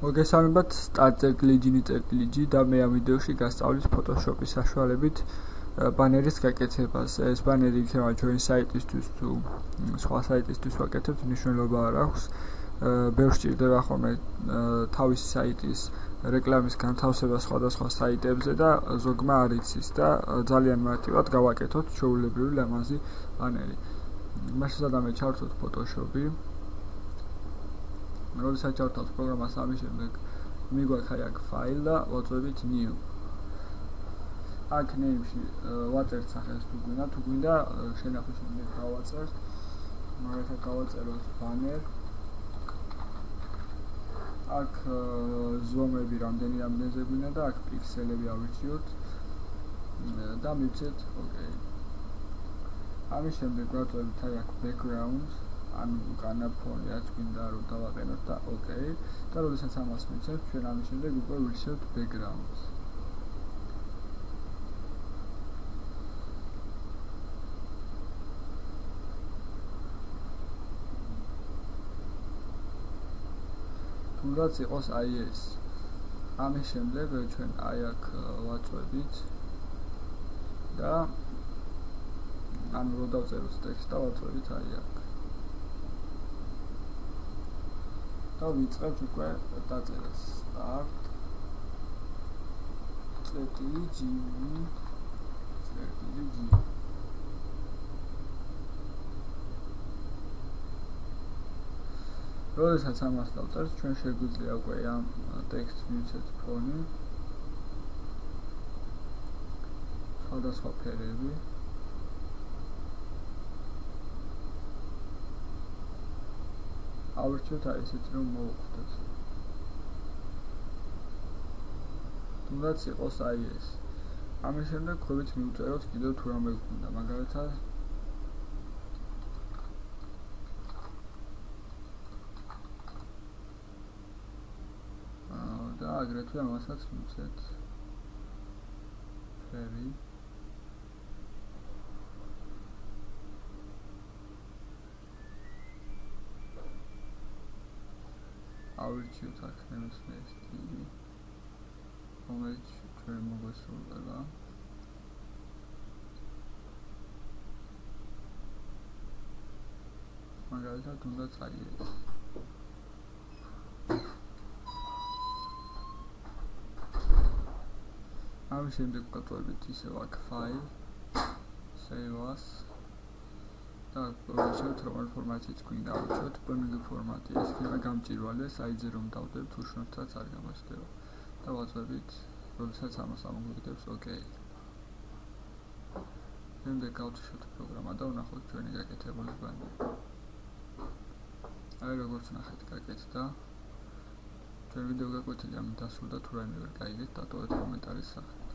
მოგესალმებით, start.ly და მე ამ ვიდეოში გასწავლის Photoshop-ის საშუალებით ბანერის გაკეთებას. ეს ბანერი იქნება ჩვენი საიტისთვის თუ სხვა საიტისთვის ვაკეთებთ, მნიშვნელობა არ აქვს. ბევრს სჭირდება ხოლმე თავისი საიტის რეკლამის განთავსება სხვადასხვა საიტებზე და ზოგმა არ იცის და ძალიან მარტივად გავაკეთოთ ჩვეულებრივი ლამაზი ბანერი. მაშინ სადამე ჩავთვალოთ Photoshop-ი. როდესაც ჩავთავთ პროგრამას ამის შემდეგ მიგვაქვს აქ ფაილ და ვაწვევით new. აქ name-ში ვაწერთ სახელს თუ გვინდა შენახვის შემდეგ გავაწერთ. მაგალითად გავაწეროთ banner. აქ ზომები რამდენზე გვინდა და აქ პიქსელები ავირჩიოთ და მივცეთ OK. ამის შემდეგ ვაწვევით აქ background. ანუ უკანა ფონი რაც გვინდა რომ დავაყენოთ და OK და როდესაც ამას მივცემთ ჩვენ ამის შემდეგ უკვე ვირჩევთ background-ს. თუნდაც იყოს აი ეს. ამის შემდეგ ჩვენ აი აქ ვაწვევით და ანუ რო დავწეროთ ტექსტს და ვაწვევით აი აქ. და ვიწყებთ უკვე დაწერას start.ly როდესაც ამას დავწერთ ჩვენ შეგვიძლია უკვე ამ ტექსტს მივცეთ ფონი სხვადასხვა ფერები ავირჩიოთ აი ესეთი რომ მოვხვდეთ. თუნდაც იყოს აი ეს. ამის შემდეგ ხვევით მივწეროთ კიდევ თუ რამე გვქონდა, მაგალითად და აგრეთვე ამასაც მივცეთ ფერი. ავირჩიოთ აქ ნებისმიერ სტილი, რომელიც ჩვენ მოგვესურვება. მაგალითად, თუნდაც აი ეს. ამის შემდეგ ვაწვევით ისევ აქ file, save as და ვაჩვენებთ რომელ ფორმატიც გვინდა ავირჩიოთ PNG ფორმატი. ეს იქნება გამჭვირვალე, საიტზე რომ დავდებთ უშუალოდაც არ გამოსდება. და ვაწვევით, როდესაც ამას ამოგვიგდებს OK. შემდეგ გავთიშოთ პროგრამა და ვნახოთ ჩვენი გაკეთებული ბანერი. აი როგორც ნახეთ გაკეთდა. ჩვენ ვიდეო გაკვეთილი ამ დასრულდა თუ რაიმე ვერ გაიგეთ, დატოვეთ კომენტარის სახით.